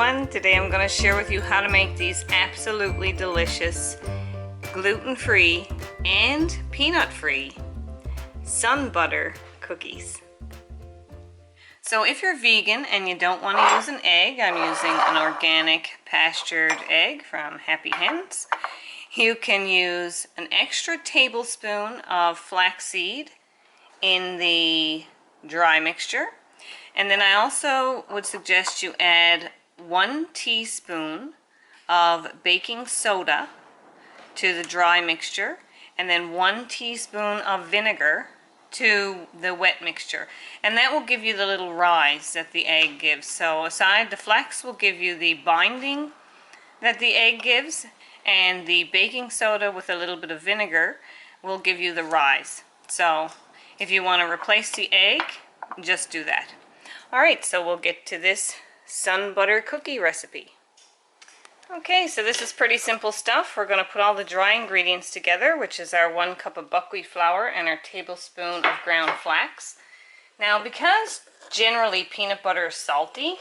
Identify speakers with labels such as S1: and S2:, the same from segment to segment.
S1: everyone. Today I'm going to share with you how to make these absolutely delicious gluten-free and peanut-free Sunbutter cookies. So if you're vegan and you don't want to use an egg, I'm using an organic pastured egg from Happy Hens. You can use an extra tablespoon of flaxseed in the dry mixture. And then I also would suggest you add 1 teaspoon of baking soda to the dry mixture, and then 1 teaspoon of vinegar to the wet mixture. And that will give you the little rise that the egg gives. So aside, the flax will give you the binding that the egg gives, and the baking soda with a little bit of vinegar will give you the rise. So if you want to replace the egg, just do that. Alright, so we'll get to this Sunbutter cookie recipe. Okay, so this is pretty simple stuff. We're going to put all the dry ingredients together, which is our 1 cup of buckwheat flour and our tablespoon of ground flax. Now, because generally peanut butter is salty,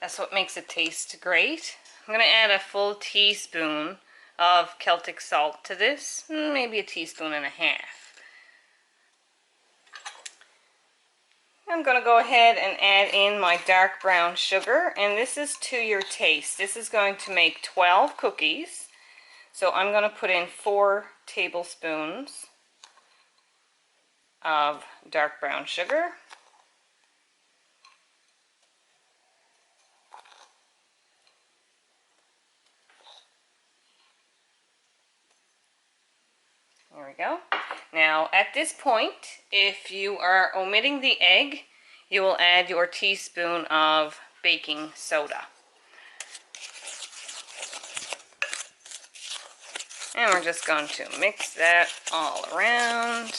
S1: that's what makes it taste great, I'm going to add a full teaspoon of Celtic salt to this, maybe a teaspoon and a half. I'm going to go ahead and add in my dark brown sugar, and this is to your taste. This is going to make 12 cookies, so I'm going to put in 4 tablespoons of dark brown sugar. There we go. Now at this point, if you are omitting the egg, you will add your teaspoon of baking soda. And we're just going to mix that all around.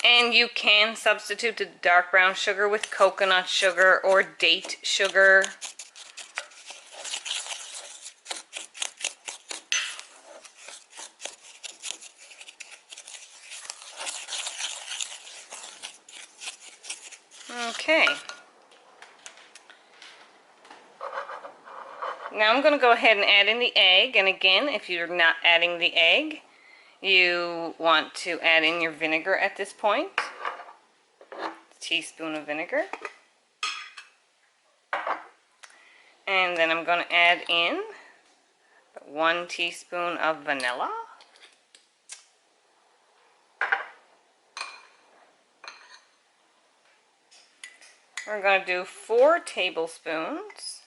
S1: And you can substitute the dark brown sugar with coconut sugar or date sugar. Okay. Now I'm going to go ahead and add in the egg, and again, if you're not adding the egg, you want to add in your vinegar at this point. A teaspoon of vinegar. And then I'm going to add in 1 teaspoon of vanilla. We're going to do 4 tablespoons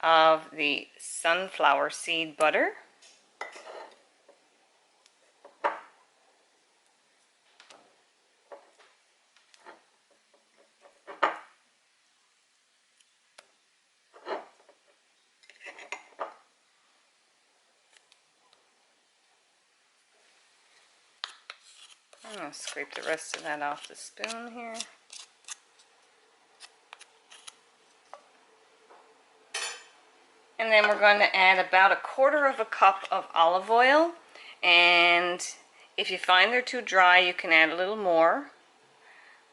S1: of the sunflower seed butter. I'm going to scrape the rest of that off the spoon here. And then we're going to add about 1/4 cup of olive oil, and if you find they're too dry, you can add a little more.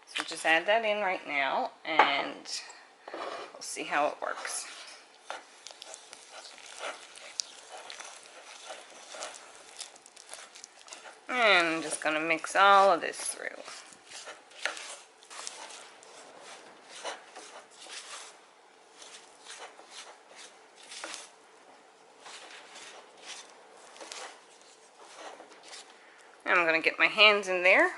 S1: So just add that in right now, and we'll see how it works. And I'm just going to mix all of this through. I'm going to get my hands in there.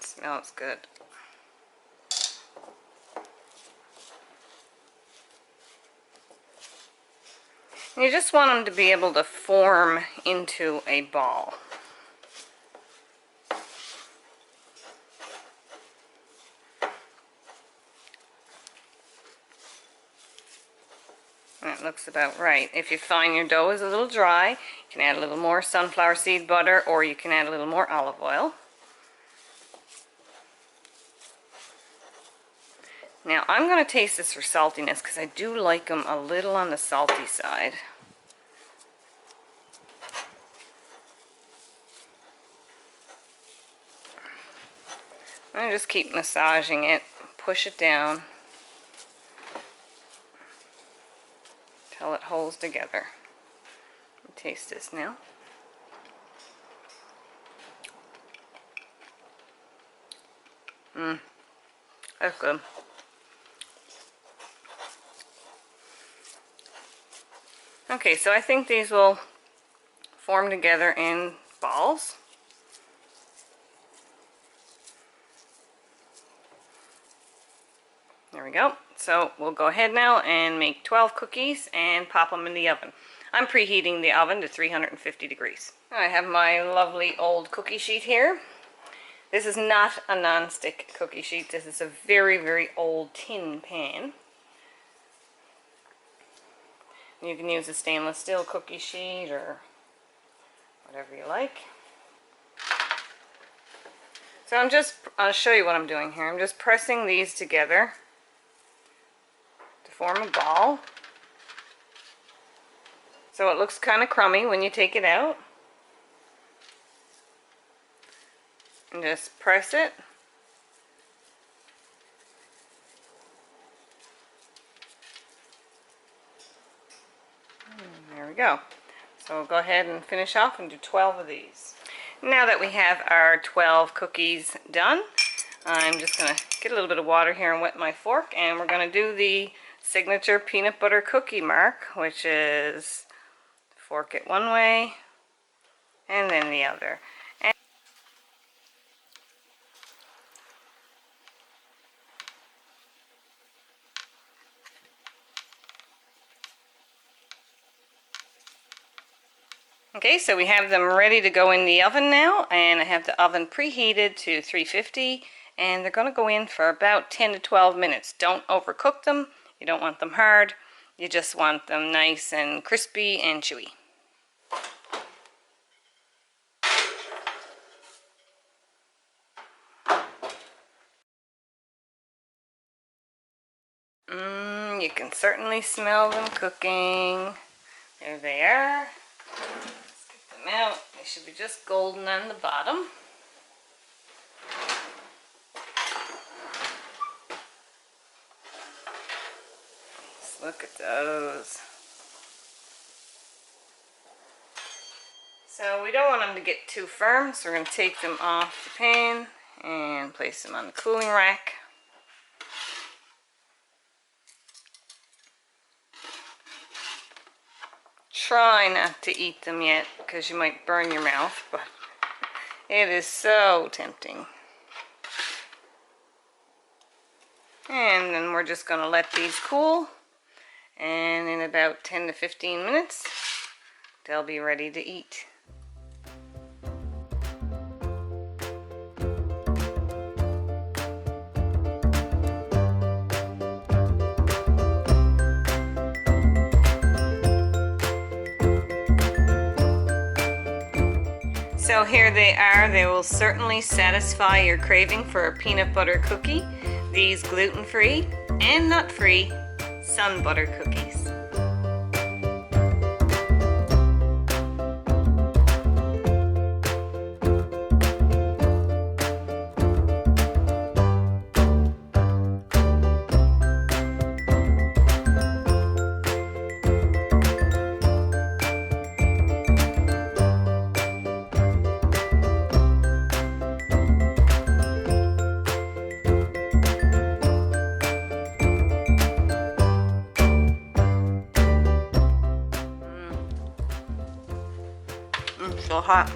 S1: Smells good. And you just want them to be able to form into a ball. That looks about right. If you find your dough is a little dry, you can add a little more sunflower seed butter, or you can add a little more olive oil. Now I'm going to taste this for saltiness because I do like them a little on the salty side. I just keep massaging it, push it down till it holds together. Taste this now. That's good. Okay, so I think these will form together in balls. There we go. So we'll go ahead now and make 12 cookies and pop them in the oven. I'm preheating the oven to 350 degrees. I have my lovely old cookie sheet here. This is not a non-stick cookie sheet. This is a very, very old tin pan. You can use a stainless steel cookie sheet or whatever you like. So I'll show you what I'm doing here. I'm just pressing these together to form a ball. So it looks kind of crummy when you take it out. And just press it. There we go. So we'll go ahead and finish off and do 12 of these. Now that we have our 12 cookies done, I'm just going to get a little bit of water here and wet my fork, and we're going to do the signature peanut butter cookie mark, which is fork it one way and then the other. Okay, so we have them ready to go in the oven now, and I have the oven preheated to 350, and they're going to go in for about 10 to 12 minutes. Don't overcook them. You don't want them hard. You just want them nice and crispy and chewy. You can certainly smell them cooking. There they are. Out. They should be just golden on the bottom. Let's look at those. So we don't want them to get too firm, so we're going to take them off the pan and place them on the cooling rack. Try not to eat them yet because you might burn your mouth, but it is so tempting. And then we're just going to let these cool, and in about 10 to 15 minutes they'll be ready to eat. So here they are. They will certainly satisfy your craving for a peanut butter cookie. These gluten-free and nut-free Sunbutter cookies. So hot.